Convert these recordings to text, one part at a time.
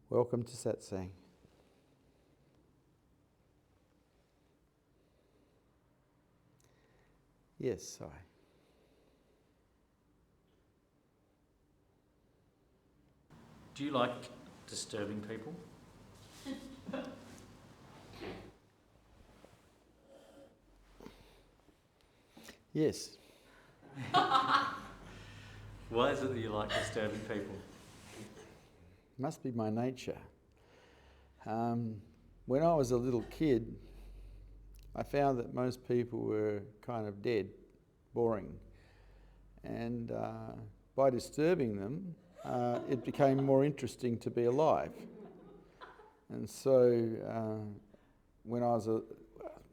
Welcome to Satsang. Yes, sorry. Do you like disturbing people? Yes. Why is it that you like disturbing people? Must be my nature. When I was a little kid, I found that most people were kind of dead, boring. And by disturbing them, it became more interesting to be alive. And so when I was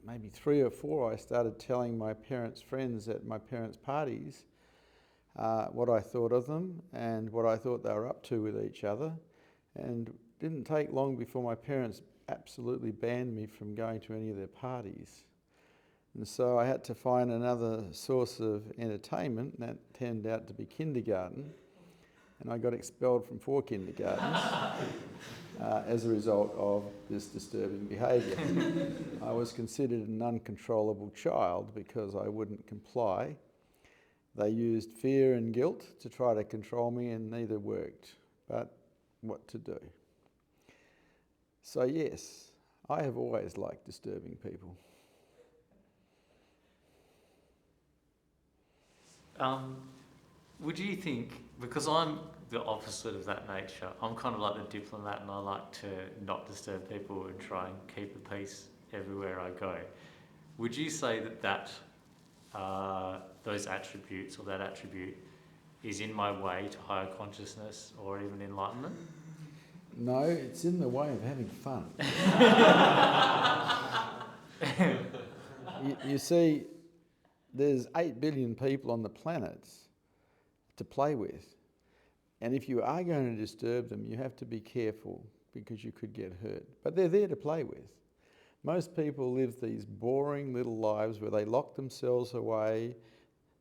maybe 3 or 4, I started telling my parents' friends at my parents' parties what I thought of them and what I thought they were up to with each other. And it didn't take long before my parents absolutely banned me from going to any of their parties. And so I had to find another source of entertainment, and that turned out to be kindergarten. And I got expelled from 4 kindergartens as a result of this disturbing behaviour. I was considered an uncontrollable child because I wouldn't comply. They used fear and guilt to try to control me, and neither worked. But what to do? So yes, I have always liked disturbing people. Would you think, because I'm the opposite of that nature, I'm kind of like the diplomat and I like to not disturb people and try and keep the peace everywhere I go. Would you say that those attributes or that attribute is in my way to higher consciousness or even enlightenment? No, it's in the way of having fun. You see, there's 8 billion people on the planet to play with. And if you are going to disturb them, you have to be careful because you could get hurt. But they're there to play with. Most people live these boring little lives where they lock themselves away,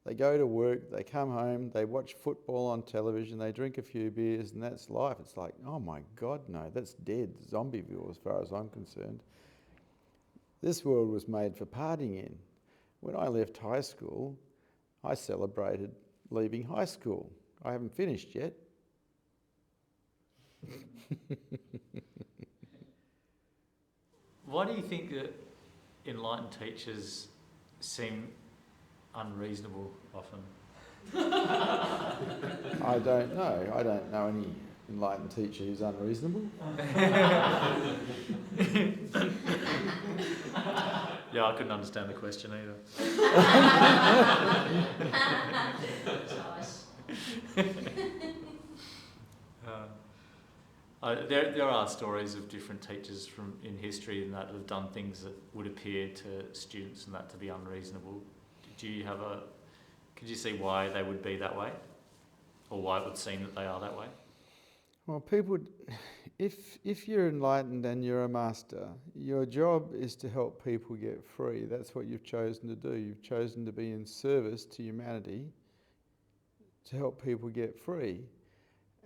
they go to work, they come home, they watch football on television, they drink a few beers, and that's life. It's like, oh my God, no, that's dead, Zombieville as far as I'm concerned. This world was made for partying in. When I left high school, I celebrated leaving high school. I haven't finished yet. Why do you think that enlightened teachers seem unreasonable often? I don't know. I don't know any enlightened teacher who's unreasonable. Yeah, I couldn't understand the question either. There are stories of different teachers in history and that have done things that would appear to students and that to be unreasonable. Could you see why they would be that way? Or why it would seem that they are that way? Well, if you're enlightened and you're a master, your job is to help people get free. That's what you've chosen to do. You've chosen to be in service to humanity to help people get free.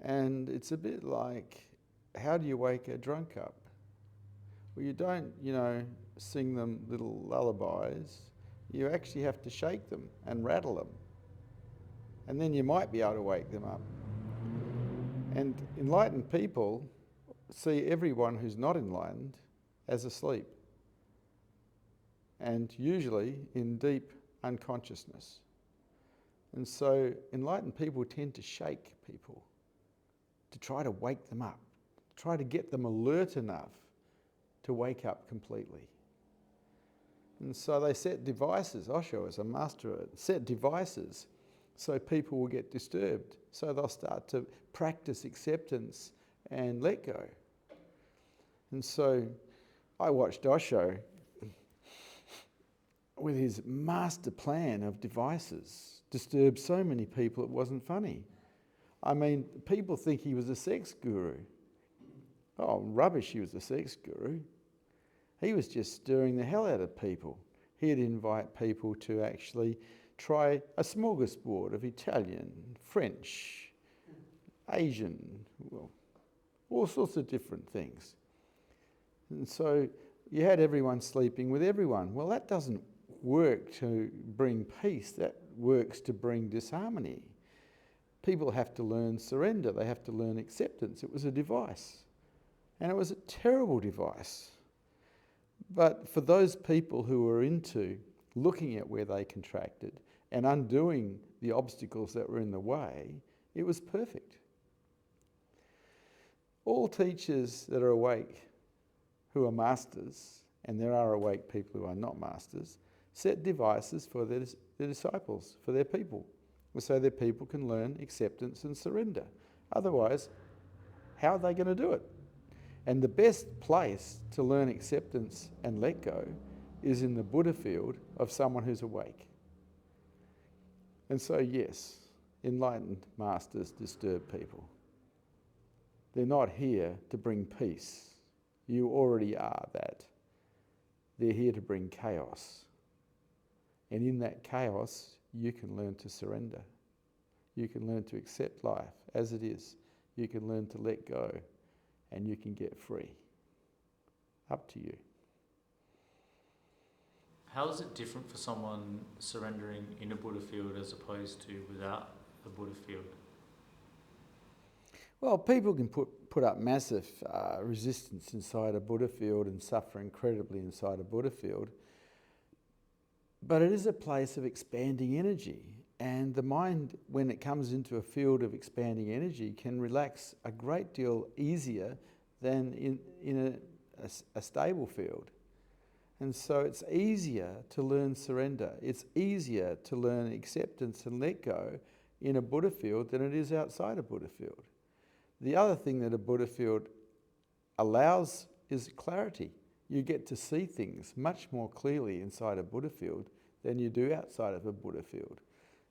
And it's a bit like, how do you wake a drunk up? Well, you don't, sing them little lullabies. You actually have to shake them and rattle them. And then you might be able to wake them up. And enlightened people see everyone who's not enlightened as asleep, and usually in deep unconsciousness. And so enlightened people tend to shake people to try to wake them up, try to get them alert enough to wake up completely. And so they set devices. Osho is a master of it. Set devices so people will get disturbed. So they'll start to practice acceptance and let go. And so I watched Osho with his master plan of devices disturb so many people it wasn't funny. I mean, people think he was a sex guru. Oh, rubbish, he was a sex guru. He was just stirring the hell out of people. He'd invite people to actually try a smorgasbord of Italian, French, Asian, all sorts of different things. And so you had everyone sleeping with everyone. Well, that doesn't work to bring peace, that works to bring disharmony. People have to learn surrender, they have to learn acceptance. It was a device, and it was a terrible device. But for those people who were into looking at where they contracted and undoing the obstacles that were in the way, it was perfect. All teachers that are awake, who are masters, and there are awake people who are not masters, set devices for their disciples, for their people, so their people can learn acceptance and surrender. Otherwise, how are they going to do it? And the best place to learn acceptance and let go is in the Buddha field of someone who's awake. And so yes, enlightened masters disturb people. They're not here to bring peace. You already are that. They're here to bring chaos. And in that chaos, you can learn to surrender. You can learn to accept life as it is. You can learn to let go, and you can get free. Up to you. How is it different for someone surrendering in a Buddha field as opposed to without a Buddha field? Well, people can put up massive resistance inside a Buddha field and suffer incredibly inside a Buddha field. But it is a place of expanding energy. And the mind, when it comes into a field of expanding energy, can relax a great deal easier than in a stable field. And so it's easier to learn surrender. It's easier to learn acceptance and let go in a Buddha field than it is outside a Buddha field. The other thing that a Buddha field allows is clarity. You get to see things much more clearly inside a Buddha field than you do outside of a Buddha field.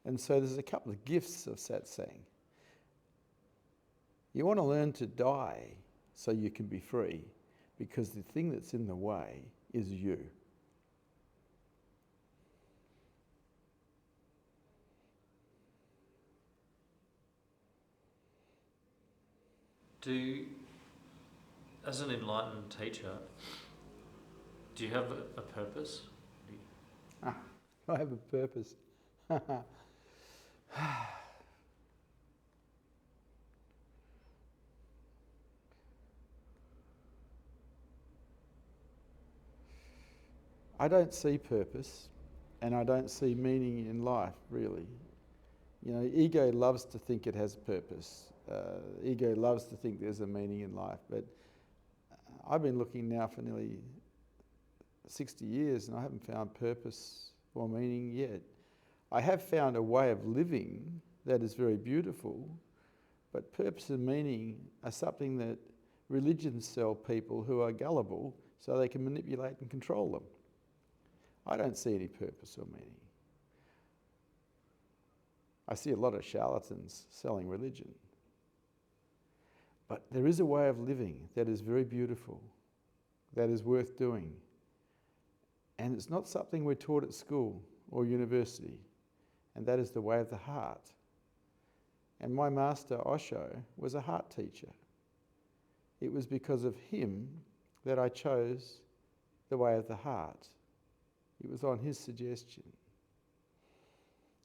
And so there's a couple of gifts of satsang. You want to learn to die so you can be free, because the thing that's in the way is you. As an enlightened teacher, do you have a purpose? I have a purpose. I don't see purpose, and I don't see meaning in life, really. You know, ego loves to think it has purpose. Ego loves to think there's a meaning in life, but I've been looking now for nearly 60 years and I haven't found purpose or meaning yet. I have found a way of living that is very beautiful, but purpose and meaning are something that religions sell people who are gullible so they can manipulate and control them. I don't see any purpose or meaning. I see a lot of charlatans selling religion. But there is a way of living that is very beautiful, that is worth doing. And it's not something we're taught at school or university, and that is the way of the heart. And my master, Osho, was a heart teacher. It was because of him that I chose the way of the heart. It was on his suggestion.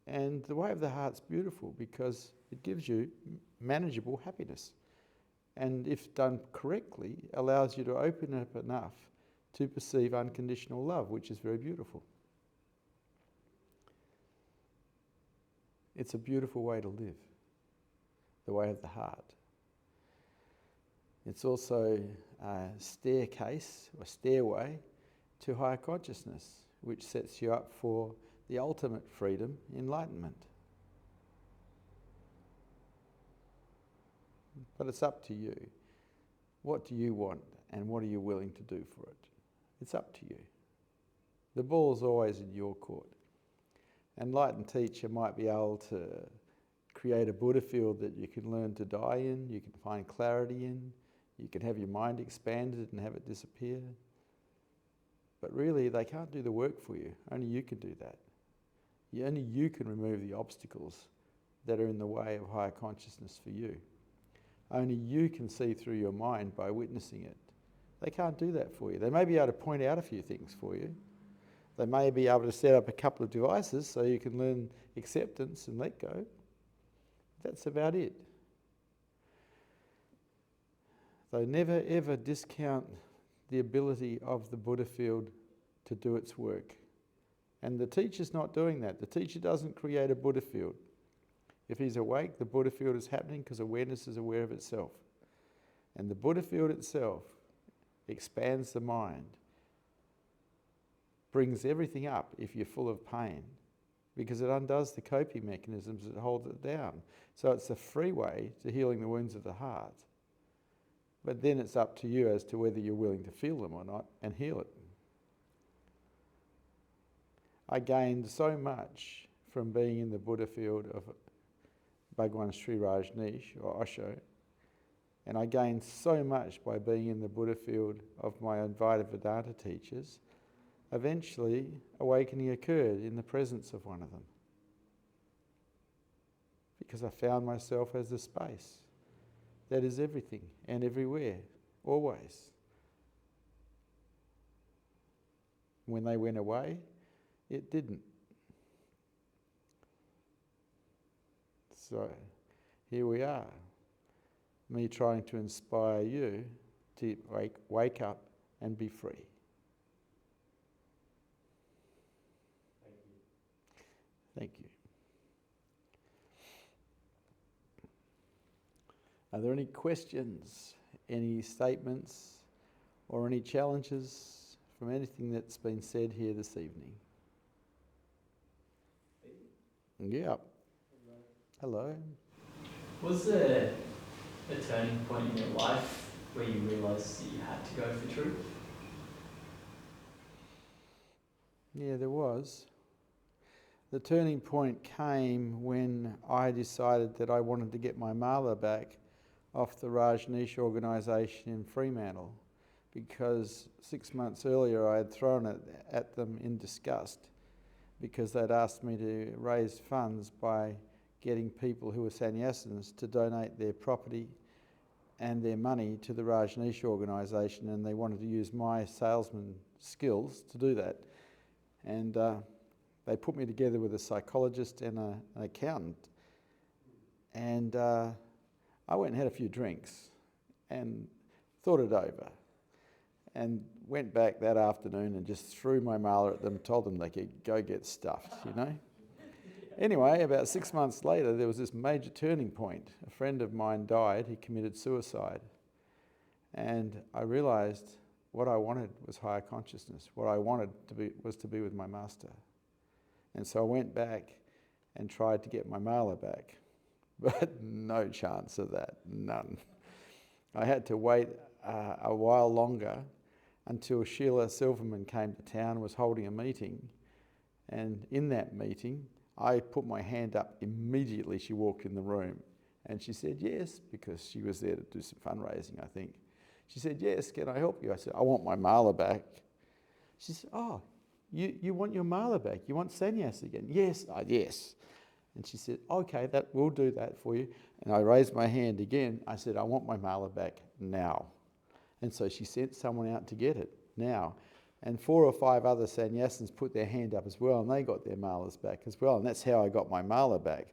And the way of the heart's beautiful because it gives you manageable happiness. And if done correctly, allows you to open up enough to perceive unconditional love, which is very beautiful. It's a beautiful way to live, the way of the heart. It's also a staircase or stairway to higher consciousness, which sets you up for the ultimate freedom, enlightenment. But it's up to you. What do you want and what are you willing to do for it? It's up to you. The ball's always in your court. Enlightened teacher might be able to create a Buddha field that you can learn to die in, you can find clarity in, you can have your mind expanded and have it disappear. But really, they can't do the work for you. Only you can do that. Only you can remove the obstacles that are in the way of higher consciousness for you. Only you can see through your mind by witnessing it. They can't do that for you. They may be able to point out a few things for you. They may be able to set up a couple of devices so you can learn acceptance and let go. That's about it. So never ever discount the ability of the Buddha field to do its work. And the teacher's not doing that. The teacher doesn't create a Buddha field. If he's awake, the Buddha field is happening because awareness is aware of itself. And the Buddha field itself expands the mind, brings everything up if you're full of pain, because it undoes the coping mechanisms that hold it down. So it's a free way to healing the wounds of the heart. But then it's up to you as to whether you're willing to feel them or not and heal it. I gained so much from being in the Buddha field of Bhagwan Sri Rajneesh or Osho, and I gained so much by being in the Buddha field of my Advaita Vedanta teachers. Eventually, awakening occurred in the presence of one of them, because I found myself as the space that is everything and everywhere, always. When they went away, it didn't. So here we are, me trying to inspire you to wake up and be free. Thank you. Are there any questions, any statements, or any challenges from anything that's been said here this evening? Yeah. Hello. Was there a turning point in your life where you realised that you had to go for truth? Yeah, there was. The turning point came when I decided that I wanted to get my mala back off the Rajneesh organisation in Fremantle, because 6 months earlier I had thrown it at them in disgust because they'd asked me to raise funds by getting people who were sannyasins to donate their property and their money to the Rajneesh organisation, and they wanted to use my salesman skills to do that. And they put me together with a psychologist and an accountant. And I went and had a few drinks and thought it over, and went back that afternoon and just threw my mala at them, told them they could go get stuffed, you know. Anyway, about 6 months later, there was this major turning point. A friend of mine died. He committed suicide. And I realised what I wanted was higher consciousness. What I wanted was to be with my master. And so I went back and tried to get my mala back. But no chance of that, none. I had to wait a while longer until Sheila Silverman came to town, was holding a meeting. And in that meeting, I put my hand up immediately. She walked in the room and she said, yes, because she was there to do some fundraising, I think. She said, yes, can I help you? I said, I want my mala back. She said, oh, you want your mala back? You want sannyas again? Yes. Yes. And she said, okay, we'll do that for you. And I raised my hand again. I said, I want my mala back now. And so she sent someone out to get it now. And 4 or 5 other sannyasins put their hand up as well, and they got their malas back as well. And that's how I got my mala back.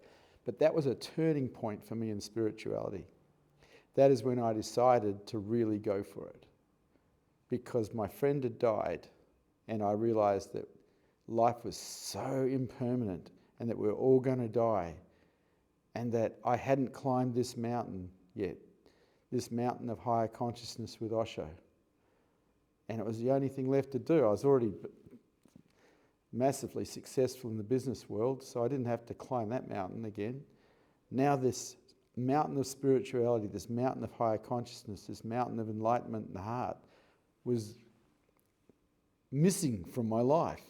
But that was a turning point for me in spirituality. That is when I decided to really go for it. Because my friend had died, and I realised that life was so impermanent and that we were all going to die, and that I hadn't climbed this mountain yet, this mountain of higher consciousness with Osho. And it was the only thing left to do. I was already massively successful in the business world, so I didn't have to climb that mountain again. Now this mountain of spirituality, this mountain of higher consciousness, this mountain of enlightenment in the heart was missing from my life.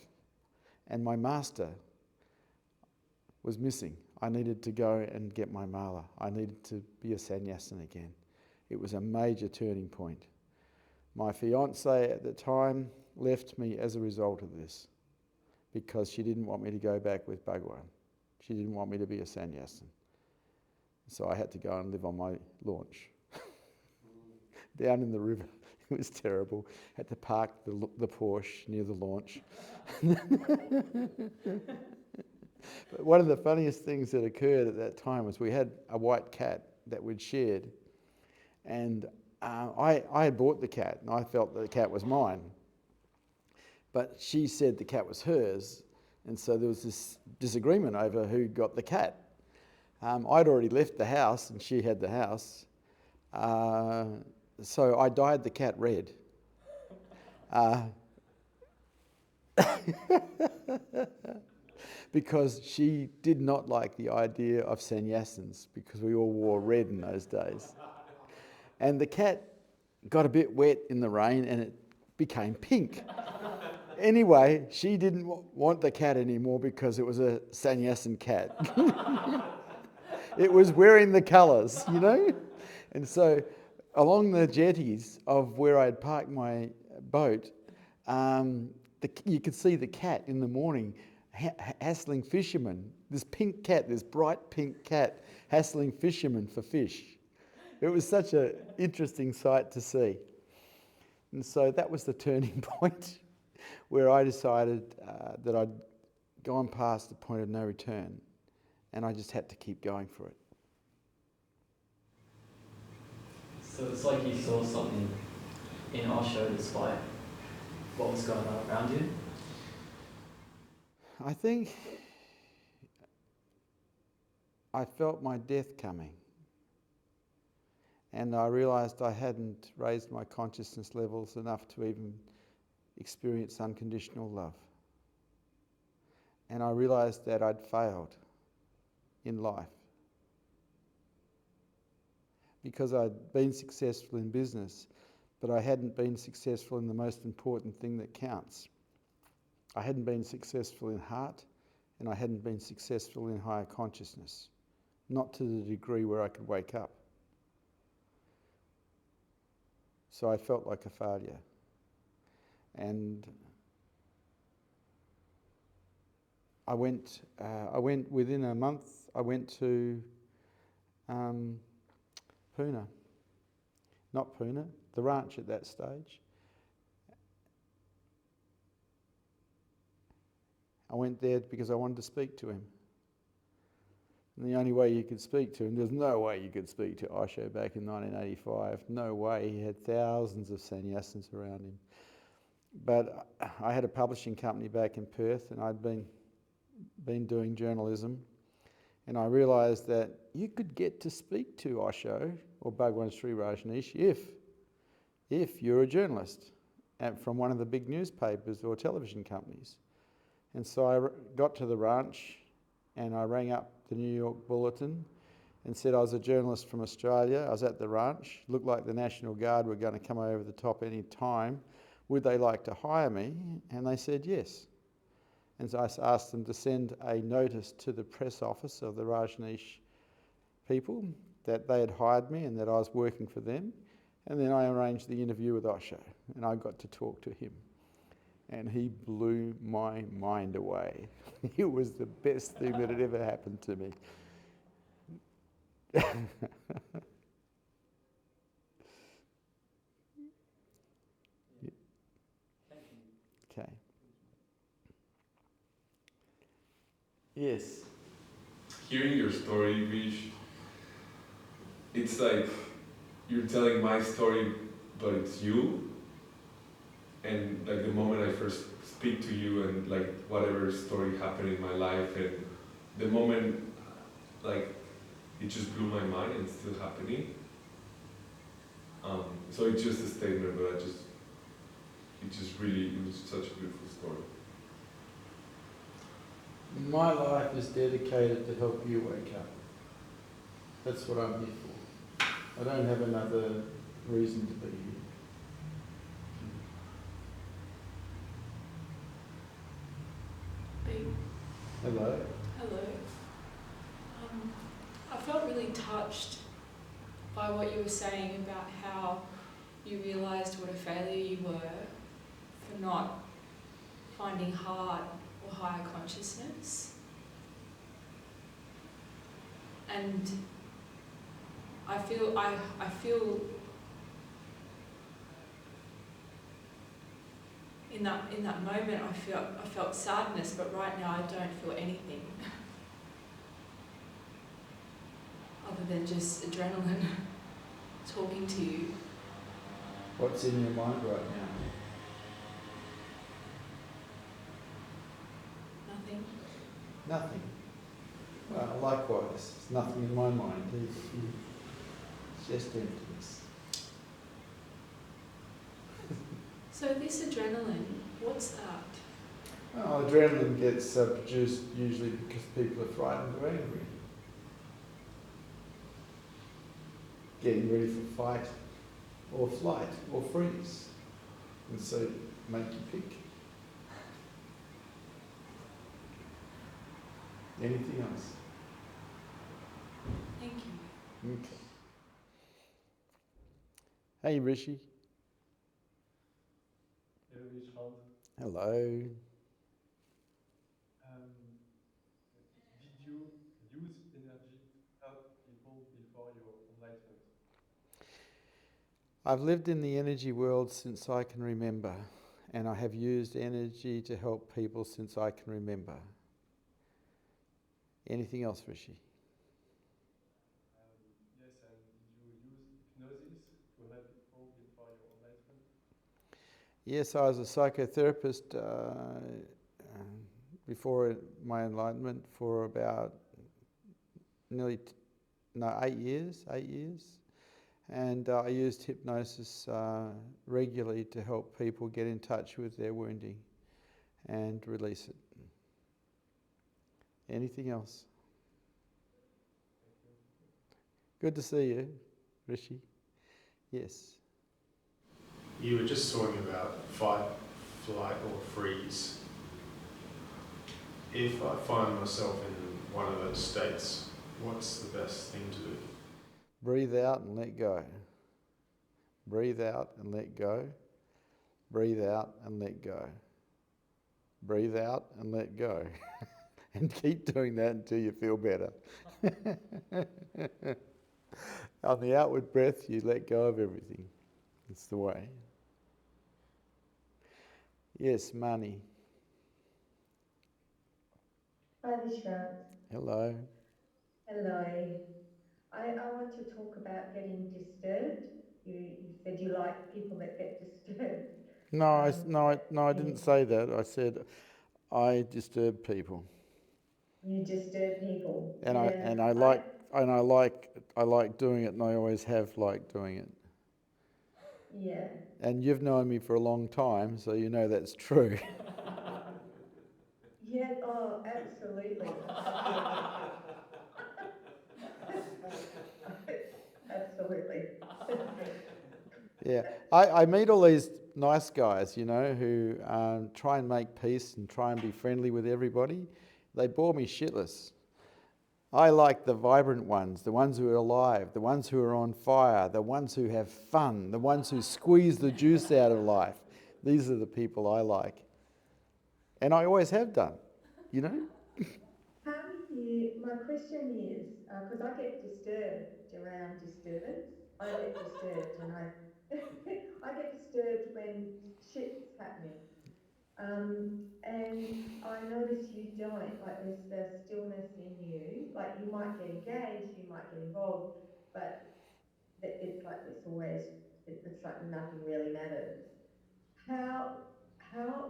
And my master was missing. I needed to go and get my mala. I needed to be a sannyasin again. It was a major turning point. My fiancée at the time left me as a result of this, because she didn't want me to go back with Bhagwan. She didn't want me to be a sannyasin. So I had to go and live on my launch. down in the river. It was terrible. Had to park the Porsche near the launch. But one of the funniest things that occurred at that time was we had a white cat that we'd shared, and I had bought the cat and I felt that the cat was mine, but she said the cat was hers, and so there was this disagreement over who got the cat. I'd already left the house and she had the house, so I dyed the cat red. Because she did not like the idea of sannyasins, because we all wore red in those days. And the cat got a bit wet in the rain and it became pink. Anyway, she didn't want the cat anymore because it was a sannyasin cat. It was wearing the colours, you know? And so along the jetties of where I'd parked my boat, you could see the cat in the morning hassling fishermen. This pink cat, this bright pink cat, hassling fishermen for fish. It was such an interesting sight to see. And so that was the turning point where I decided that I'd gone past the point of no return, and I just had to keep going for it. So it's like you saw something in Osho despite what was going on around you? I think I felt my death coming, and I realised I hadn't raised my consciousness levels enough to even experience unconditional love. And I realised that I'd failed in life, because I'd been successful in business, but I hadn't been successful in the most important thing that counts. I hadn't been successful in heart, and I hadn't been successful in higher consciousness, not to the degree where I could wake up. So I felt like a failure. And I went within a month, I went to Pune. Not Pune, the ranch at that stage. I went there because I wanted to speak to him. And the only way you could speak to him, there's no way you could speak to Osho back in 1985. No way. He had thousands of sannyasins around him. But I had a publishing company back in Perth, and I'd been doing journalism. And I realised that you could get to speak to Osho or Bhagwan Sri Rajneesh if you're a journalist from one of the big newspapers or television companies. And so I got to the ranch and I rang up the New York Bulletin and said I was a journalist from Australia. I was at the ranch. Looked like the National Guard were going to come over the top any time. Would they like to hire me? And they said yes. And so I asked them to send a notice to the press office of the Rajneesh people that they had hired me and that I was working for them. And then I arranged the interview with Osho, and I got to talk to him. And he blew my mind away. It was the best thing that had ever happened to me. Okay. Yes. Hearing your story, Vish, it's like you're telling my story, but it's you. And like the moment I first speak to you and like whatever story happened in my life, and the moment like it just blew my mind and it's still happening. So it's just a statement, but it was such a beautiful story. My life is dedicated to help you wake up. That's what I'm here for. I don't have another reason to be here. Hello. Hello. I felt really touched by what you were saying about how you realised what a failure you were for not finding heart or higher consciousness. And I feel in that moment I felt sadness, but right now I don't feel anything other than just adrenaline talking to you. What's in your mind right now? Nothing. Nothing. Well, likewise, there's nothing in my mind either. It's just emptiness. So this adrenaline, what's that? Oh, adrenaline gets produced usually because people are frightened or angry. Getting ready for fight or flight or freeze. And so make you pick. Anything else? Thank you. Okay. Hey Rishi. Hello, Vishrant. Hello. Did you use energy to help people before your enlightenment? I've lived in the energy world since I can remember, and I have used energy to help people since I can remember. Anything else, Rishi? Yes, and did you use hypnosis to help people before your enlightenment? Yes, I was a psychotherapist before my enlightenment for about nearly 8 years. And I used hypnosis regularly to help people get in touch with their wounding and release it. Anything else? Good to see you, Rishi. Yes. You were just talking about fight, flight or freeze. If I find myself in one of those states, what's the best thing to do? Breathe out and let go. Breathe out and let go. Breathe out and let go. Breathe out and let go. And keep doing that until you feel better. On the outward breath, you let go of everything. It's the way. Yes, Mani. Hi, Vishrant. Hello. Hello. I want to talk about getting disturbed. You said you like people that get disturbed. I Can you, didn't say that. I said I disturb people, you disturb people? and Yeah. I like doing it, and I always have liked doing it. Yeah. And you've known me for a long time, so you know that's true. Yeah. Oh, absolutely. Absolutely. Absolutely. Yeah, I meet all these nice guys, who try and make peace and try and be friendly with everybody. They bore me shitless. I like the vibrant ones, the ones who are alive, the ones who are on fire, the ones who have fun, the ones who squeeze the juice out of life. These are the people I like. And I always have done, How do you, my question is, because I get disturbed around disturbance. I get disturbed and I get disturbed when shit's happening. And I notice you don't, like there's the stillness in you, like you might get engaged, you might get involved, but it's like it's always, it's like nothing really matters. How,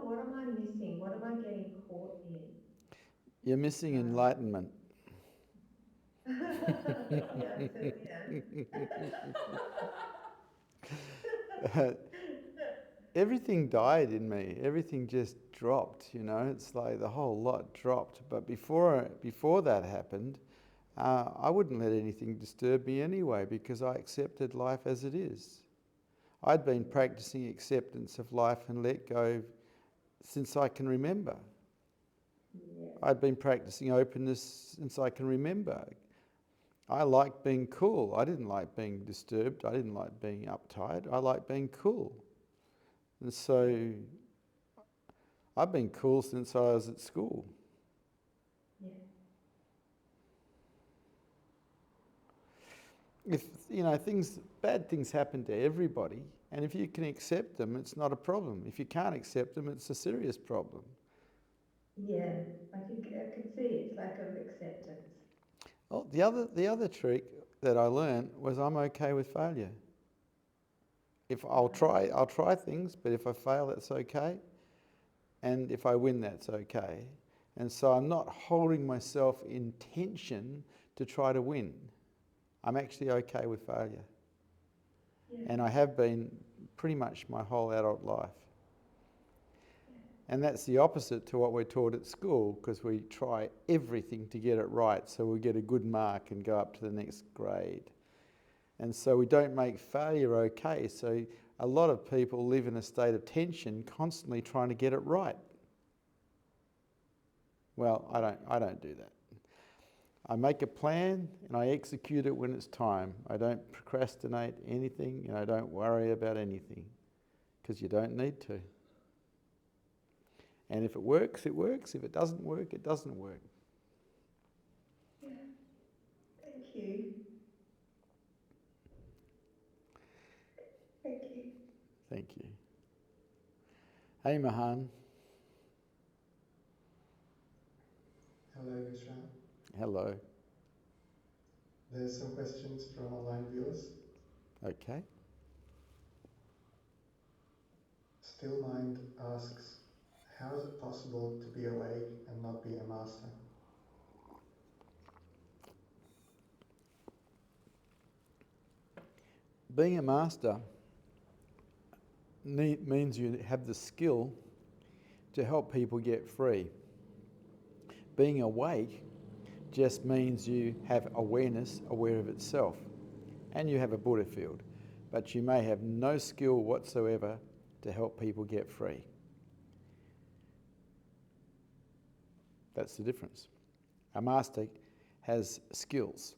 what am I missing? What am I getting caught in? You're missing Um, enlightenment. yeah, I certainly am. Everything died in me. Everything just dropped, It's like the whole lot dropped. But before that happened, I wouldn't let anything disturb me anyway because I accepted life as it is. I'd been practicing acceptance of life and let go since I can remember. Yeah. I'd been practicing openness since I can remember. I liked being cool. I didn't like being disturbed. I didn't like being uptight. I liked being cool. And so I've been cool since I was at school. Yeah. If bad things happen to everybody, And if you can accept them, it's not a problem. If you can't accept them, it's a serious problem. Yeah, I can see it's lack of acceptance. Well, the other trick that I learned was I'm okay with failure. If I'll try things, but if I fail, that's okay. And if I win, that's okay. And so I'm not holding myself in tension to try to win. I'm actually okay with failure. Yeah. And I have been pretty much my whole adult life. And that's the opposite to what we're taught at school, because we try everything to get it right so we get a good mark and go up to the next grade. And so we don't make failure okay. So a lot of people live in a state of tension, constantly trying to get it right. Well, I don't do that. I make a plan and I execute it when it's time. I don't procrastinate anything and I don't worry about anything, because you don't need to. And if it works, it works. If it doesn't work, it doesn't work. Yeah. Thank you. Thank you. Thank you. Hey, Mahan. Hello, Vishrant. Hello. There's some questions from online viewers. Okay. Still Mind asks, how is it possible to be awake and not be a master? Being a master means you have the skill to help people get free. Being awake just means you have awareness, aware of itself, and you have a Buddha field, but you may have no skill whatsoever to help people get free. That's the difference. A master has skills.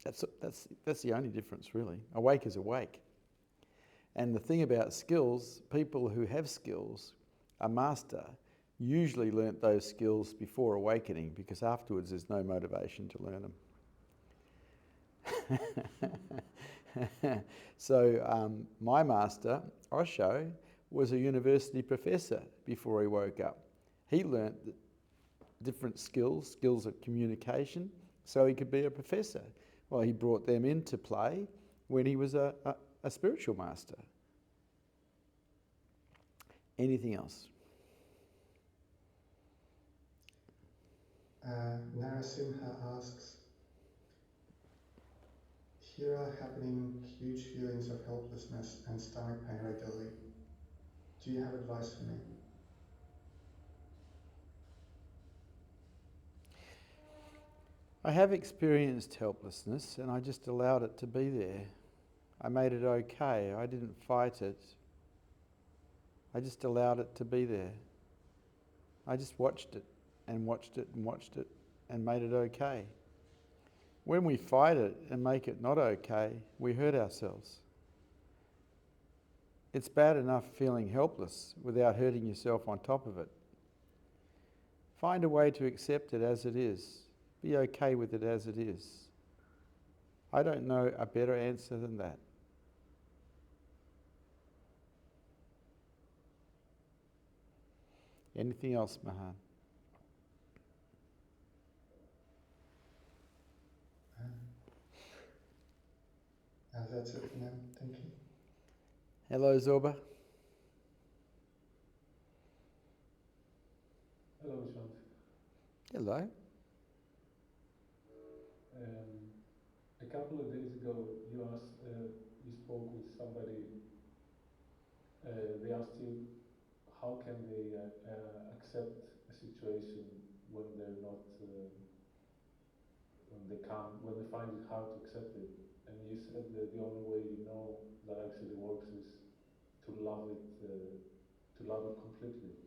That's the only difference, really. Awake is awake. And the thing about skills, people who have skills, a master, usually learnt those skills before awakening, because afterwards there's no motivation to learn them. So my master, Osho, was a university professor before he woke up. He learnt different skills of communication, so he could be a professor. Well, he brought them into play when he was a spiritual master. Anything else? Narasimha asks, here are happening huge feelings of helplessness and stomach pain regularly. Do you have advice for me? I have experienced helplessness and I just allowed it to be there. I made it okay. I didn't fight it. I just allowed it to be there. I just watched it and watched it and watched it and made it okay. When we fight it and make it not okay, we hurt ourselves. It's bad enough feeling helpless without hurting yourself on top of it. Find a way to accept it as it is. Be okay with it as it is. I don't know a better answer than that. Anything else, Mahan? That's it for now. Thank you. Hello, Zorba. Hello, Vishrant. Hello. A couple of days ago, you spoke with somebody. They asked you how can they accept a situation when they're not, when they find it hard to accept it. And you said that the only way you know that actually works is to love it completely.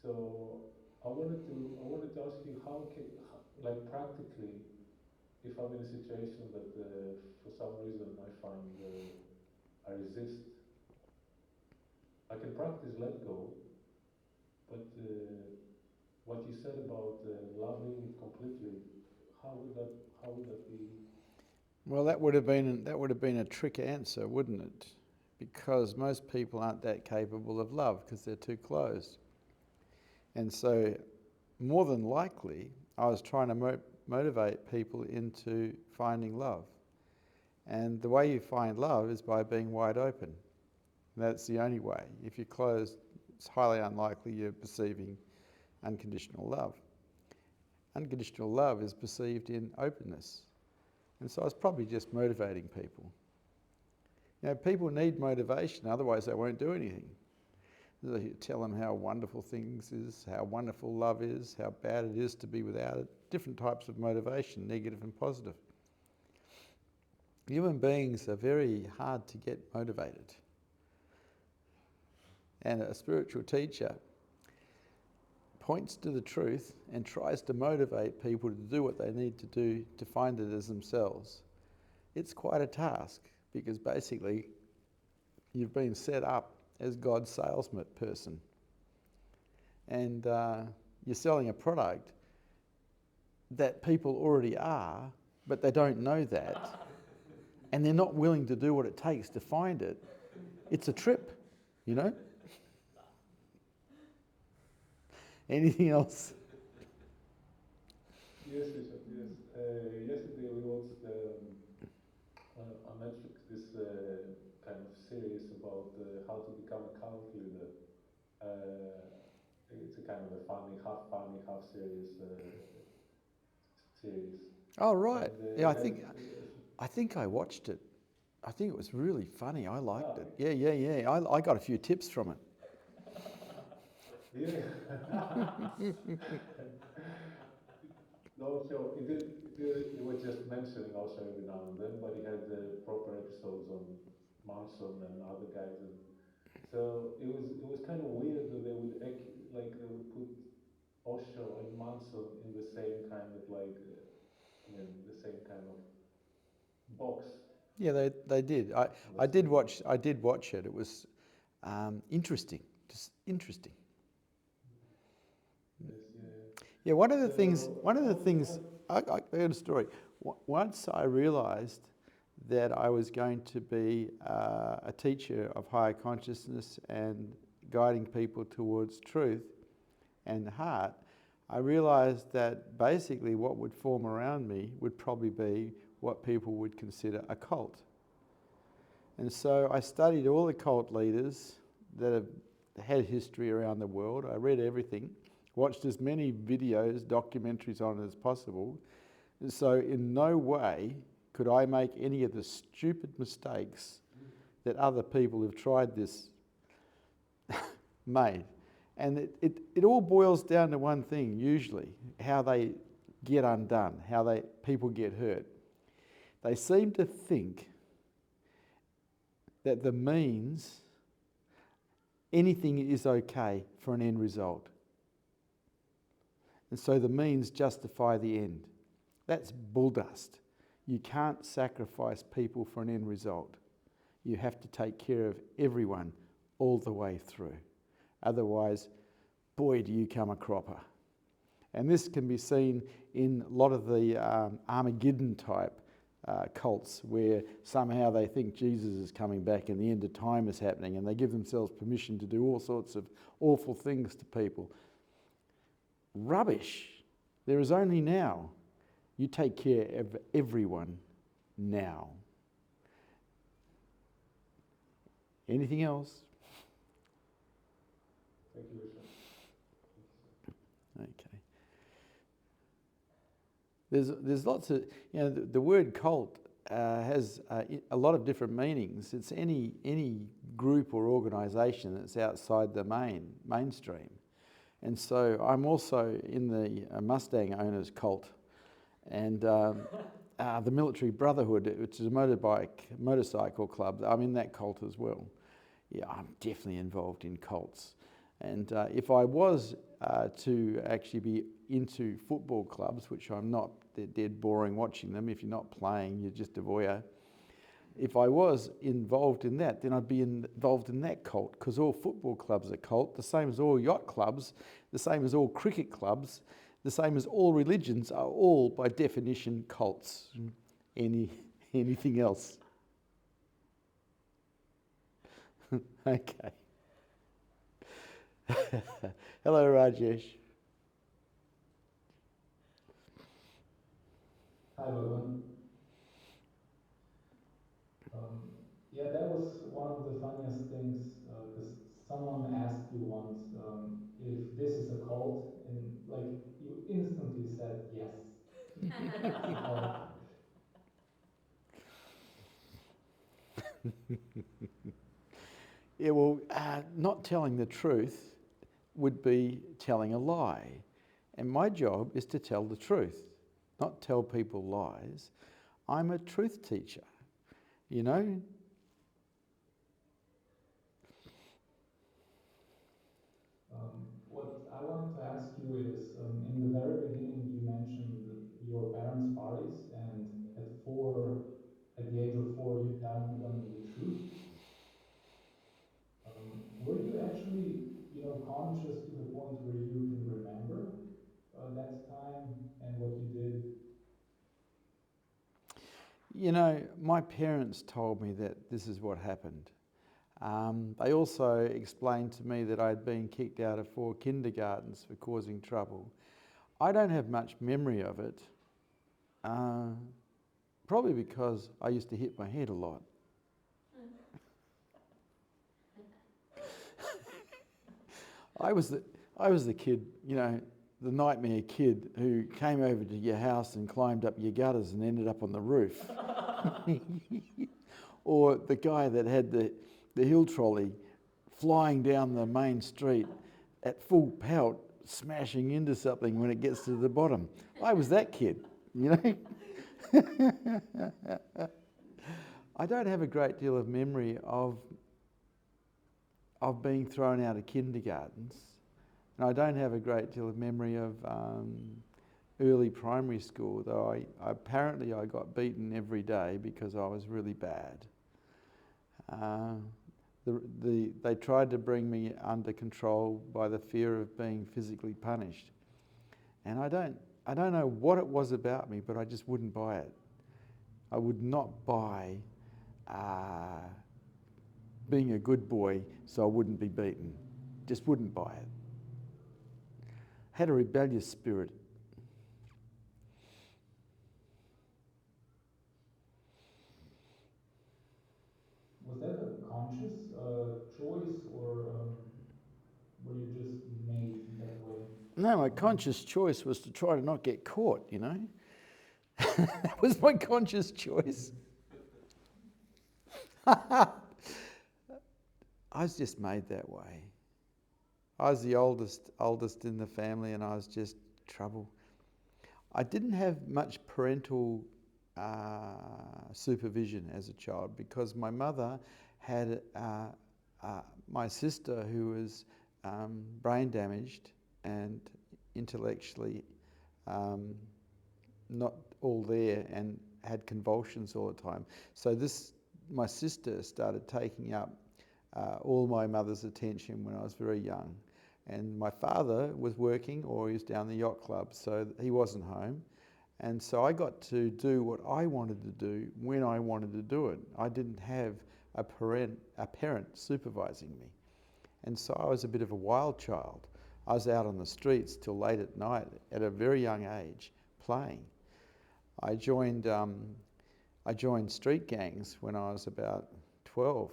So I wanted to ask you like practically, if I'm in a situation that for some reason I find I resist, I can practice let go, but what you said about loving it completely, how would that be? Well, that would have been a trick answer, wouldn't it? Because most people aren't that capable of love because they're too closed. And so, more than likely, I was trying to motivate people into finding love. And the way you find love is by being wide open. That's the only way. If you're closed, it's highly unlikely you're perceiving unconditional love. Unconditional love is perceived in openness. And so I was probably just motivating people. You know, people need motivation, otherwise they won't do anything. You tell them how wonderful things is, how wonderful love is, how bad it is to be without it. Different types of motivation, negative and positive. Human beings are very hard to get motivated. And a spiritual teacher points to the truth and tries to motivate people to do what they need to do to find it as themselves. It's quite a task because basically you've been set up as God's salesman person. And you're selling a product that people already are, but they don't know that. And they're not willing to do what it takes to find it. It's a trip, you know? Anything else? Yes, Richard, yes. Yesterday we watched on Netflix this kind of series about how to become a cult leader. It's a kind of a funny, half serious series. Oh, right. And, Yeah, I think I watched it. I think it was really funny. I liked it. Yeah. I got a few tips from it. Yeah. Also, it was just mentioning also every now and then, but it had proper episodes on Manson and other guys, and so it was kind of weird that they would put Osho and Manson in the same kind of the same kind of box. Yeah, they did. I did watch it. It was interesting. Just interesting. Yes, Yeah, one of the things, I got a story. Once I realised that I was going to be a teacher of higher consciousness and guiding people towards truth and heart, I realised that basically what would form around me would probably be what people would consider a cult. And so I studied all the cult leaders that have had history around the world. I read everything, watched as many videos, documentaries on it as possible. And so in no way could I make any of the stupid mistakes that other people who've tried this made. And it all boils down to one thing, usually, how they get undone, how people get hurt. They seem to think that the means, anything is okay for an end result. And so the means justify the end. That's bull dust. You can't sacrifice people for an end result. You have to take care of everyone all the way through. Otherwise, boy, do you come a cropper. And this can be seen in a lot of the Armageddon type cults where somehow they think Jesus is coming back and the end of time is happening, and they give themselves permission to do all sorts of awful things to people. Rubbish. There is only now. You take care of everyone now. Anything else? Thank you, Vishrant. Okay. There's lots of, the word cult has a lot of different meanings. It's any group or organisation that's outside the mainstream. And so I'm also in the Mustang owners cult, and the Military Brotherhood, which is a motorcycle club. I'm in that cult as well. Yeah, I'm definitely involved in cults. And if I was to actually be into football clubs, which I'm not, they're dead boring watching them. If you're not playing, you're just a voyeur. If I was involved in that, then I'd be involved in that cult, because all football clubs are cult, the same as all yacht clubs, the same as all cricket clubs, the same as all religions are all, by definition, cults. Any Anything else? Okay. Hello, Rajesh. Hi, Bhagavan. Yeah, that was one of the funniest things, because someone asked you once if this is a cult, and like you instantly said yes. It's a cult. Yeah, well, not telling the truth would be telling a lie. And my job is to tell the truth, not tell people lies. I'm a truth teacher, you know? What I wanted to ask you is, in the very beginning, you mentioned your parents' parties, and at the age of 4, you telling them the truth. Were you actually, conscious to the point where you can remember that time and what you did? You know, my parents told me that this is what happened. They also explained to me that I'd been kicked out of 4 kindergartens for causing trouble. I don't have much memory of it, probably because I used to hit my head a lot. I was the kid, the nightmare kid who came over to your house and climbed up your gutters and ended up on the roof. Or the guy that had the hill trolley flying down the main street at full pelt, smashing into something when it gets to the bottom. I was that kid, I don't have a great deal of memory of being thrown out of kindergartens. And I don't have a great deal of memory of early primary school, though apparently I got beaten every day because I was really bad. They tried to bring me under control by the fear of being physically punished. And I don't know what it was about me, but I just wouldn't buy it. I would not buy being a good boy so I wouldn't be beaten. Just wouldn't buy it. Had a rebellious spirit. Was that a conscious choice, or were you just made that way? No, my conscious choice was to try to not get caught, That was my conscious choice. I was just made that way. I was the oldest in the family, and I was just trouble. I didn't have much parental supervision as a child because my mother had my sister who was brain damaged and intellectually not all there and had convulsions all the time. So my sister started taking up all my mother's attention when I was very young. And my father was working, or he was down the yacht club, so he wasn't home. And so I got to do what I wanted to do when I wanted to do it. I didn't have a parent supervising me. And so I was a bit of a wild child. I was out on the streets till late at night at a very young age playing. I joined street gangs when I was about 12.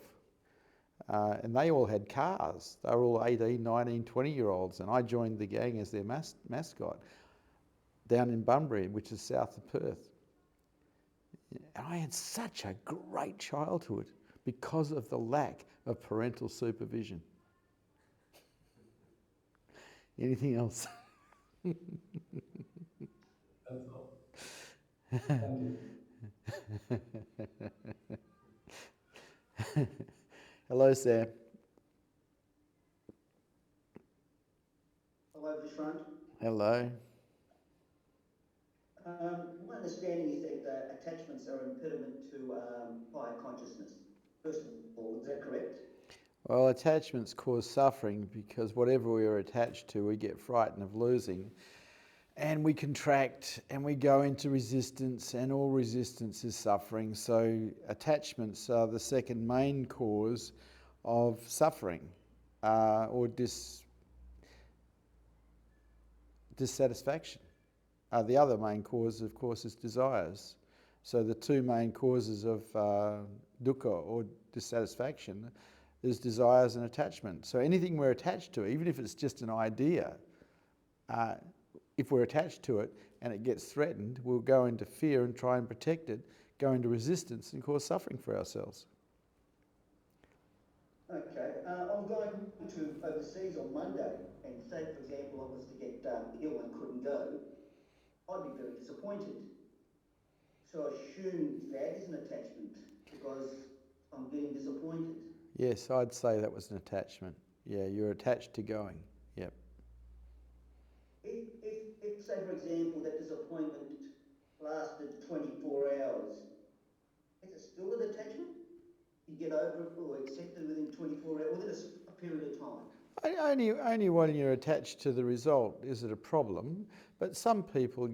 And they all had cars. They were all 18, 19, 20-year-olds. And I joined the gang as their mascot down in Bunbury, which is south of Perth. And I had such a great childhood because of the lack of parental supervision. Anything else? That's all. Thank you. Hello, Sam. Hello, Vishrant. Hello. My understanding is that attachments are an impediment to higher consciousness. First of all, is that correct? Well, attachments cause suffering because whatever we are attached to, we get frightened of losing. and we contract and we go into resistance, and all resistance is suffering. So attachments are the second main cause of suffering or dissatisfaction. The other main cause, of course, is desires. So the two main causes of dukkha or dissatisfaction is desires and attachment. So anything we're attached to, even if it's just an idea, if we're attached to it and it gets threatened, we'll go into fear and try and protect it, go into resistance and cause suffering for ourselves. Okay, I'm going to overseas on Monday, and say, for example, I was to get ill and couldn't go, I'd be very disappointed. So I assume that is an attachment because I'm getting disappointed. Yes, I'd say that was an attachment. Yeah, you're attached to going. Yep. If say, for example, that disappointment lasted 24 hours, is it still an attachment? You get over it or accept it within 24 hours, within a period of time? Only when you're attached to the result is it a problem. But some people,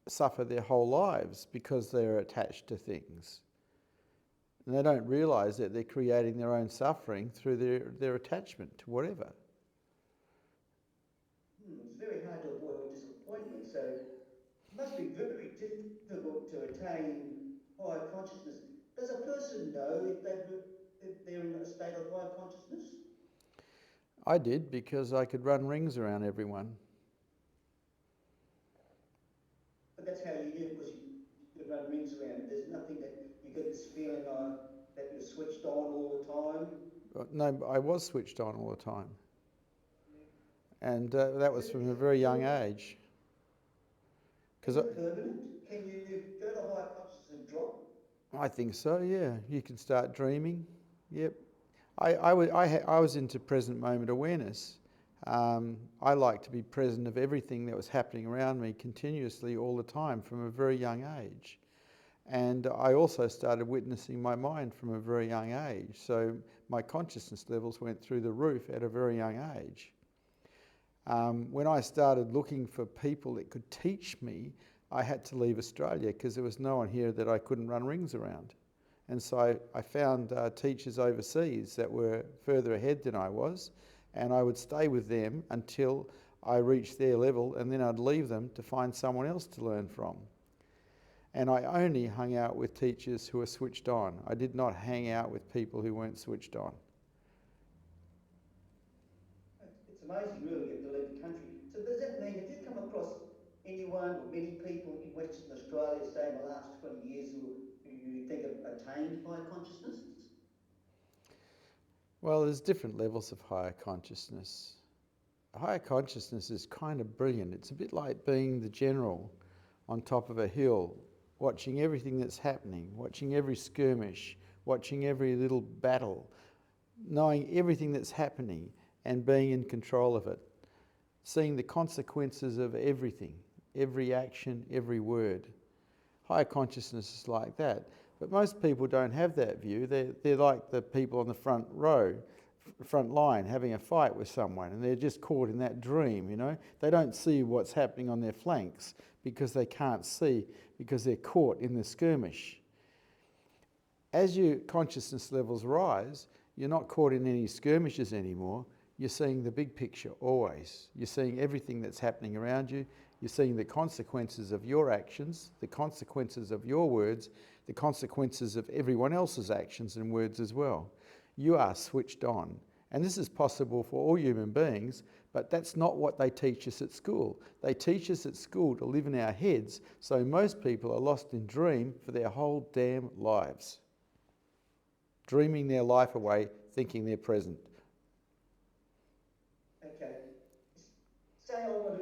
suffer their whole lives because they're attached to things. And they don't realise that they're creating their own suffering through their attachment to whatever. It's very hard to avoid disappointment, so it must be very difficult to attain higher consciousness. Does a person know if they're in a state of higher consciousness? I did, because I could run rings around everyone. But that's how you knew, because you could run rings around it. There's nothing that you get this feeling that you're switched on all the time? No, I was switched on all the time. And that was from a very young age. Is it permanent? Can you go to higher consciousness and drop? I think so, yeah. You can start dreaming. Yep. I was into present moment awareness. I like to be present of everything that was happening around me continuously all the time from a very young age. And I also started witnessing my mind from a very young age. So my consciousness levels went through the roof at a very young age. When I started looking for people that could teach me, I had to leave Australia because there was no one here that I couldn't run rings around. And so I found teachers overseas that were further ahead than I was, and I would stay with them until I reached their level, and then I'd leave them to find someone else to learn from. And I only hung out with teachers who were switched on. I did not hang out with people who weren't switched on. It's amazing, really, you have to leave the country. So does that mean, if you come across anyone or many people in Western Australia, say in the last 20 years, who you think have attained higher consciousness? Well, there's different levels of higher consciousness. Higher consciousness is kind of brilliant. It's a bit like being the general on top of a hill, watching everything that's happening, watching every skirmish, watching every little battle, knowing everything that's happening and being in control of it, seeing the consequences of everything, every action, every word. Higher consciousness is like that. But most people don't have that view. They're like the people on the front row, front line, having a fight with someone, and they're just caught in that dream, They don't see what's happening on their flanks because they can't see, because they're caught in the skirmish. As your consciousness levels rise, you're not caught in any skirmishes anymore. You're seeing the big picture always. You're seeing everything that's happening around you. You're seeing the consequences of your actions, the consequences of your words, the consequences of everyone else's actions and words as well. You are switched on. And this is possible for all human beings, but that's not what they teach us at school. They teach us at school to live in our heads, so most people are lost in dream for their whole damn lives. Dreaming their life away, thinking they're present. Okay. Say I was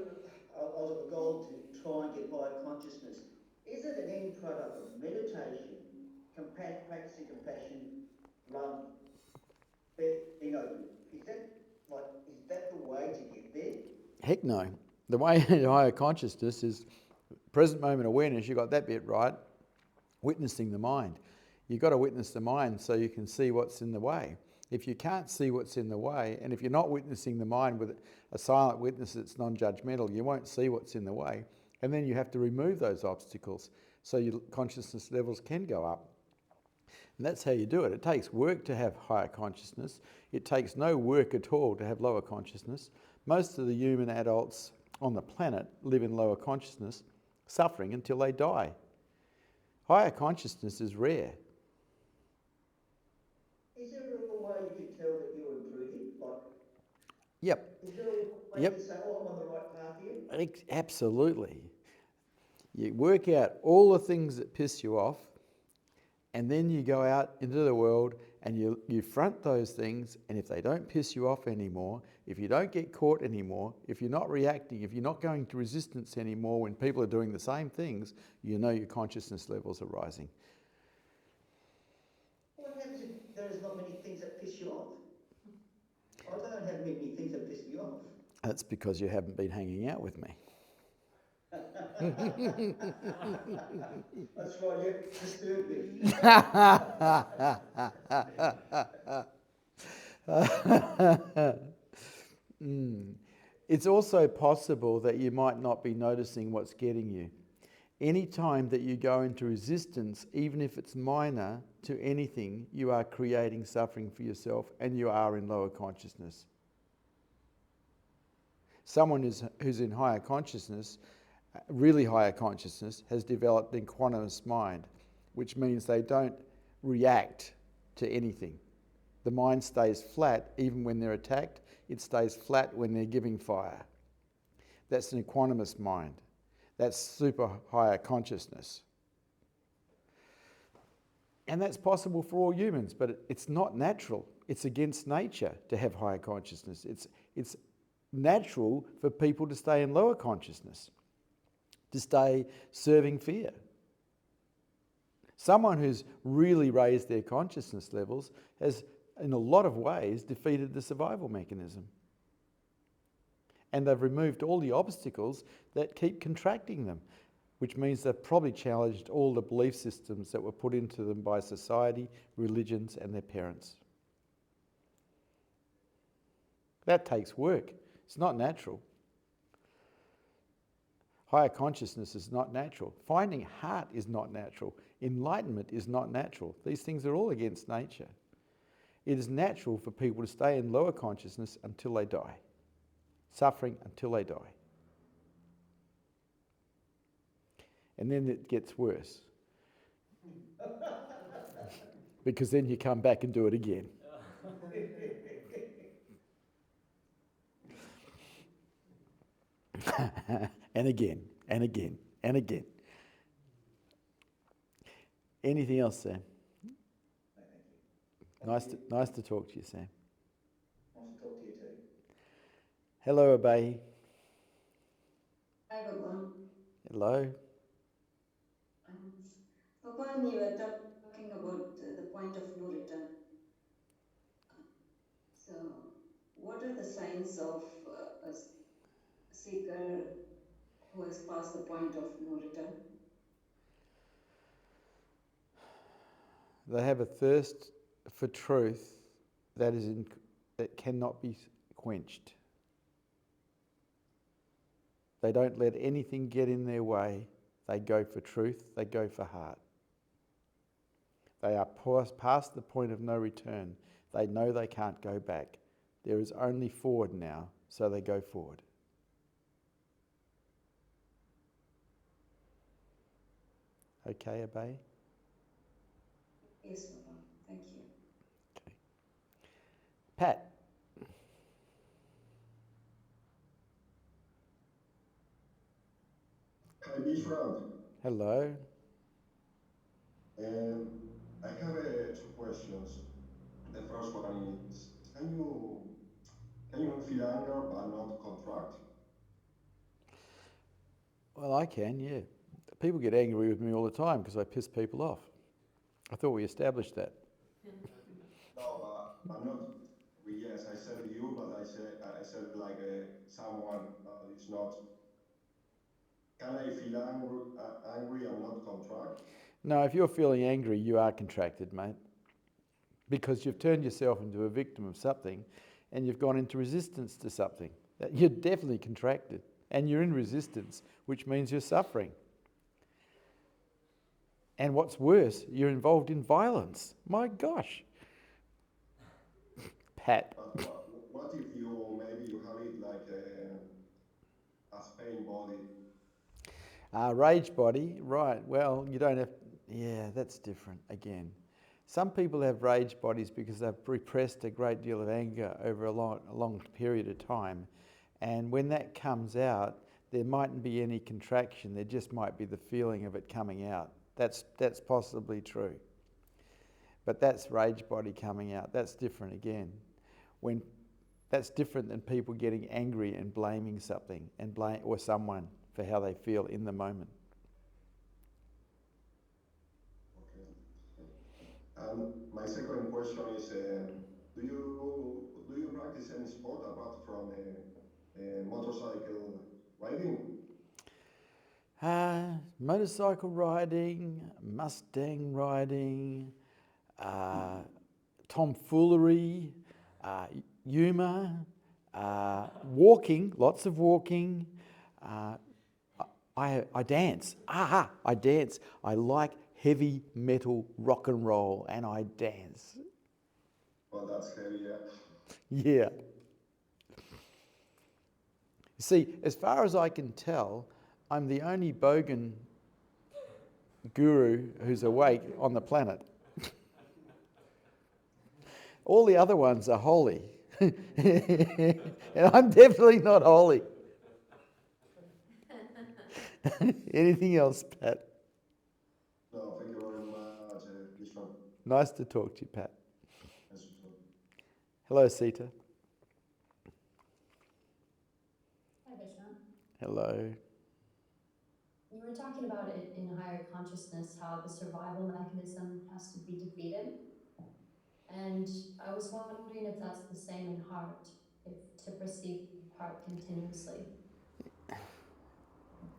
of a goal to try and get higher consciousness. Is it an end product of meditation, practicing compassion, love, being open? Is that the way to get there? Heck no. The way to higher consciousness is present moment awareness. You got that bit right. Witnessing the mind. You've got to witness the mind so you can see what's in the way. If you can't see what's in the way, and if you're not witnessing the mind with a silent witness that's non-judgmental, you won't see what's in the way. And then you have to remove those obstacles so your consciousness levels can go up. And that's how you do it. It takes work to have higher consciousness. It takes no work at all to have lower consciousness. Most of the human adults on the planet live in lower consciousness, suffering until they die. Higher consciousness is rare. Is there a way you can tell that you're improving? Like, Yep. is there a way to say, oh, I'm on the right path here? Absolutely. You work out all the things that piss you off, and then you go out into the world and you front those things, and if they don't piss you off anymore, if you don't get caught anymore, if you're not reacting, if you're not going to resistance anymore when people are doing the same things, you know your consciousness levels are rising. What happens if there's not many things that piss you off? I don't have many things that piss me off. That's because you haven't been hanging out with me. That's right, you disturbed me. It's also possible that you might not be noticing what's getting you. Any time that you go into resistance, even if it's minor, to anything, you are creating suffering for yourself and you are in lower consciousness. Someone who's in higher consciousness, really higher consciousness, has developed an equanimous mind, which means they don't react to anything. The mind stays flat even when they're attacked. It stays flat when they're giving fire. That's an equanimous mind. That's super higher consciousness. And that's possible for all humans, but it's not natural. It's against nature to have higher consciousness. It's natural for people to stay in lower consciousness, to stay serving fear. Someone who's really raised their consciousness levels has, in a lot of ways, defeated the survival mechanism. And they've removed all the obstacles that keep contracting them, which means they've probably challenged all the belief systems that were put into them by society, religions, and their parents. That takes work. It's not natural. Higher consciousness is not natural. Finding heart is not natural. Enlightenment is not natural. These things are all against nature. It is natural for people to stay in lower consciousness until they die, suffering until they die. And then it gets worse. Because then you come back and do it again. And again, and again, and again. Anything else, Sam? No, thank you. Nice to talk to you, Sam. Nice to talk to you too. Hello, 𝐬𝐸𝐸. Hi, Bhagwan. Hello. Bhagwan, you were talking about the point of no return. So, what are the signs of a seeker who has passed the point of no return? They have a thirst for truth that cannot be quenched. They don't let anything get in their way. They go for truth. They go for heart. They are past the point of no return. They know they can't go back. There is only forward now, so they go forward. Okay, 𝐬𝐸𝐸? Yes, Bhagwan. Thank you. Okay. Pat. Hi, Vishrant. Hello. I have two questions. The first one is, can you feel anger but not contract? Well, I can, yeah. People get angry with me all the time because I piss people off. I thought we established that. No, I'm not. Yes, I said you, but I said like someone that is not. Can I feel angry and not contract? No, if you're feeling angry, you are contracted, mate. because you've turned yourself into a victim of something and you've gone into resistance to something. You're definitely contracted and you're in resistance, which means you're suffering. And what's worse, you're involved in violence. My gosh. Pat. But what if maybe you have it like as pain body? Rage body, right. Well, you don't have... Yeah, that's different again. Some people have rage bodies because they've repressed a great deal of anger over a long period of time. And when that comes out, there mightn't be any contraction. There just might be the feeling of it coming out. That's possibly true. But that's rage body coming out. That's different again. That's different than people getting angry and blaming something or someone for how they feel in the moment. My second question is, do you practice any sport apart from motorcycle riding? Motorcycle riding, Mustang riding, tomfoolery, humour, walking, lots of walking. I dance. I dance. I like heavy metal rock and roll and I dance. Well, that's heavy, yeah. Yeah. You see, as far as I can tell, I'm the only bogan guru who's awake on the planet. All the other ones are holy. And I'm definitely not holy. Anything else, Pat? No, thank you very much, Vishrant. Nice to talk to you, Pat. Nice to talk. Hello, Sita. Hi, Vishrant. Hello. You were talking about it in higher consciousness, how the survival mechanism has to be defeated. And I was wondering if that's the same in heart, if to perceive heart continuously.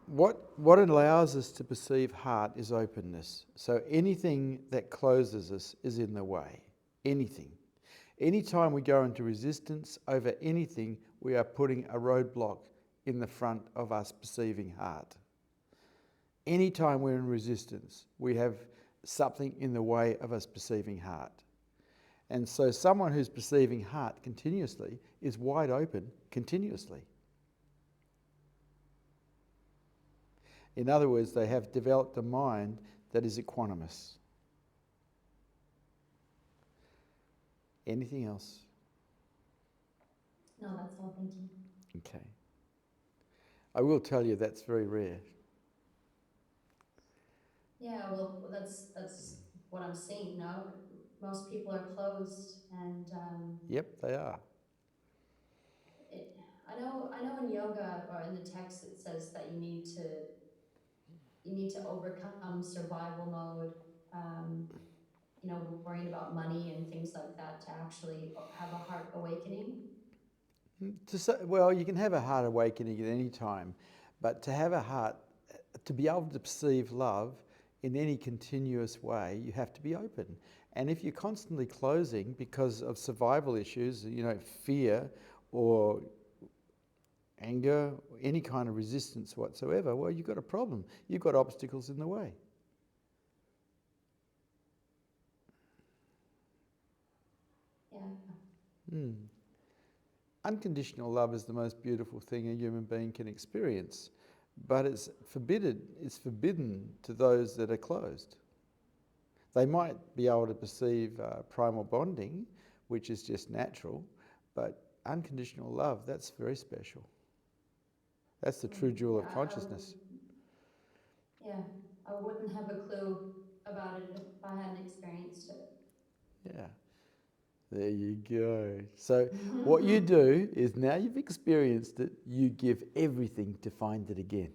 What allows us to perceive heart is openness. So anything that closes us is in the way. Anything. Anytime we go into resistance over anything, we are putting a roadblock in the front of us perceiving heart. Anytime we're in resistance, we have something in the way of us perceiving heart. And so someone who's perceiving heart continuously is wide open continuously. In other words, they have developed a mind that is equanimous. Anything else? No, that's all. Thank you. Okay. I will tell you that's very rare. Yeah, well, that's what I'm seeing. No, most people are closed, and Yep, they are. I know in yoga or in the text it says that you need to overcome survival mode, worrying about money and things like that to actually have a heart awakening. Well, you can have a heart awakening at any time, but to have a heart, to be able to perceive love in any continuous way, you have to be open. And if you're constantly closing because of survival issues, fear or anger, any kind of resistance whatsoever, well, you've got a problem. You've got obstacles in the way. Yeah. Unconditional love is the most beautiful thing a human being can experience, but it's forbidden to those that are closed. They might be able to perceive primal bonding, which is just natural, but unconditional love, that's very special. That's the true jewel of consciousness. I wouldn't have a clue about it if I hadn't experienced it. Yeah. There you go. So what you do is, now you've experienced it, you give everything to find it again.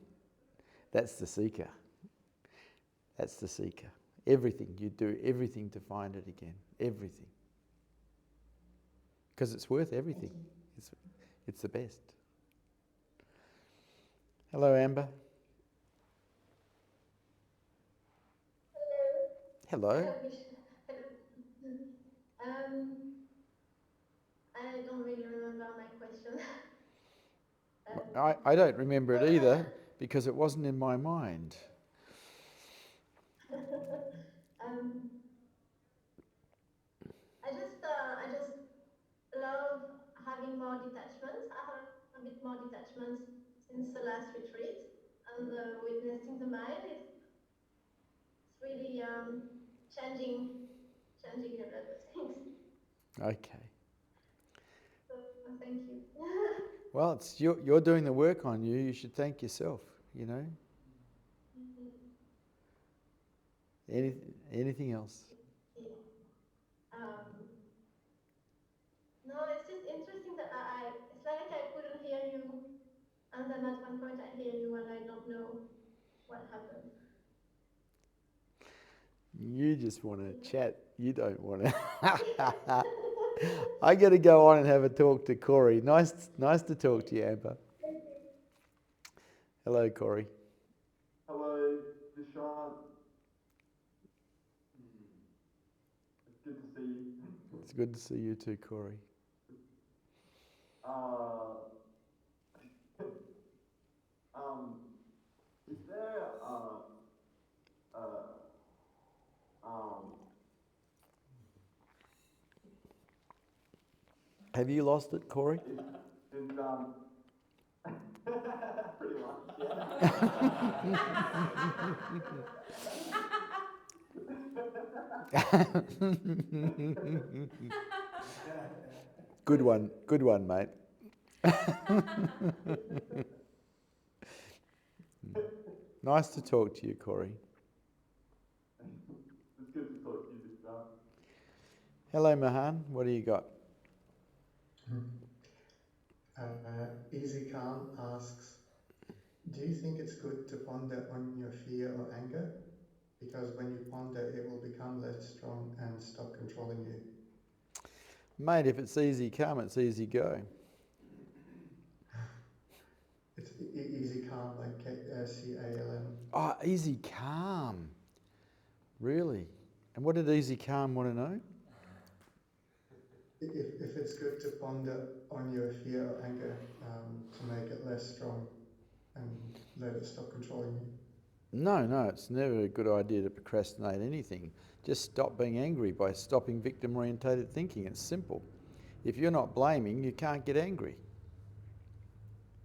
That's the seeker. That's the seeker. Everything. You do everything to find it again. Everything. Because it's worth everything. It's the best. Hello, Amber. Hello. Hello. don't really remember my question. I don't remember it either because it wasn't in my mind. I just love having more detachment. I have a bit more detachment since the last retreat, and witnessing the mind, it's really changing a lot of things. Okay. So thank you. Well, it's you're doing the work on you. You should thank yourself, you know. Anything else? Yeah. No, it's just interesting that it's like I couldn't hear you, and then at one point I hear you and I don't know what happened. You just want to chat. You don't want to. I got to go on and have a talk to Corey. Nice to talk to you, Amber. Hello, Corey. Hello, Vishrant. It's good to see you. It's good to see you too, Corey. Is there Have you lost it, Corey? pretty much, yeah. Good one, mate. Nice to talk to you, Corey. It's good to talk to you, Vishrant. Hello, Mahan. What do you got? 𝐬𝐞𝐥𝐟 asks, do you think it's good to ponder on your fear or anger? Because when you ponder, it will become less strong and stop controlling you. Mate, if it's easy come, it's easy go. It's 𝐬𝐞𝐥𝐟, like 𝐶ALM. Oh, easy calm. Really? And what did easy calm want to know? If it's good to ponder on your fear or anger to make it less strong and let it stop controlling you. No, it's never a good idea to procrastinate anything. Just stop being angry by stopping victim-orientated thinking. It's simple. If you're not blaming, you can't get angry.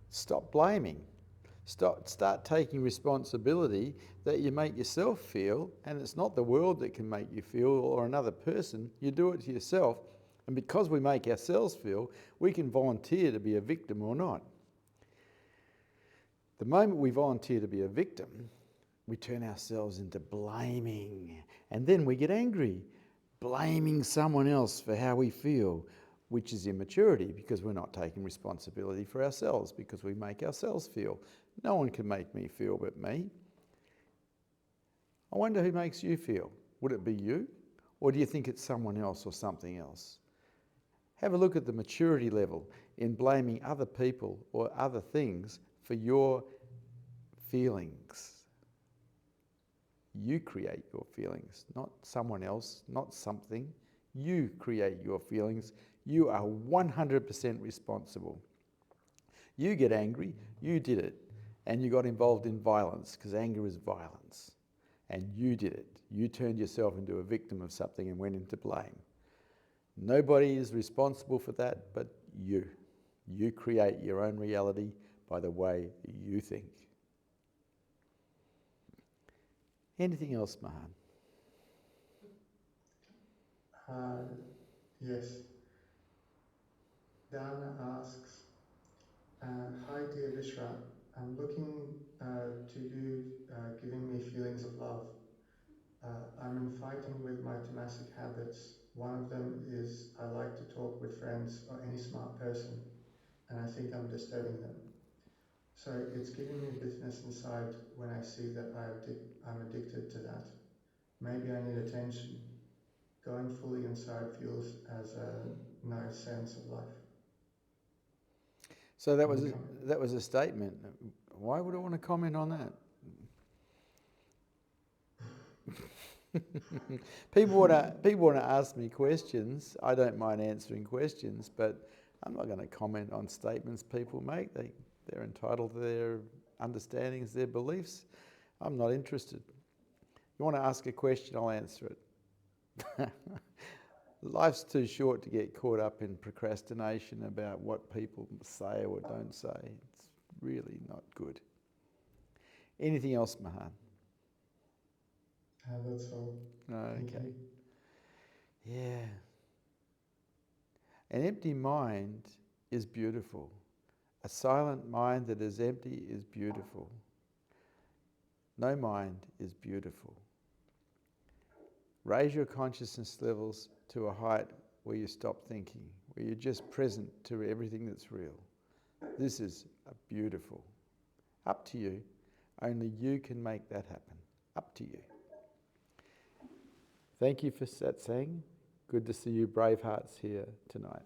Stop blaming. Start taking responsibility that you make yourself feel, and it's not the world that can make you feel or another person. You do it to yourself, and because we make ourselves feel, we can volunteer to be a victim or not. The moment we volunteer to be a victim, we turn ourselves into blaming, and then we get angry, blaming someone else for how we feel, which is immaturity because we're not taking responsibility for ourselves because we make ourselves feel. No one can make me feel but me. I wonder who makes you feel. Would it be you? Or do you think it's someone else or something else? Have a look at the maturity level in blaming other people or other things for your feelings. You create your feelings, not someone else, not something. You create your feelings. You are 100% responsible. You get angry, you did it, and you got involved in violence because anger is violence. And you did it. You turned yourself into a victim of something and went into blame. Nobody is responsible for that but you. You create your own reality by the way you think. Anything else, Mahan? Yes. Dana asks, hi dear Vishrant, I'm looking to you giving me feelings of love. I'm in fighting with my tamasic habits. One of them is I like to talk with friends or any smart person, and I think I'm disturbing them. So it's giving me business inside when I see that I'm addicted to that. Maybe I need attention. Going fully inside feels as no sense of life. So that was a statement. Why would I want to comment on that? People want to ask me questions. I don't mind answering questions, but I'm not going to comment on statements people make. They're entitled to their understandings, their beliefs. I'm not interested. You want to ask a question, I'll answer it. Life's too short to get caught up in procrastination about what people say or don't say. It's really not good. Anything else, Mahan? That's all. Okay. Yeah. An empty mind is beautiful. A silent mind that is empty is beautiful. No mind is beautiful. Raise your consciousness levels to a height where you stop thinking, where you're just present to everything that's real. This is beautiful. Up to you. Only you can make that happen. Up to you. Thank you for satsang. Good to see you brave hearts here tonight.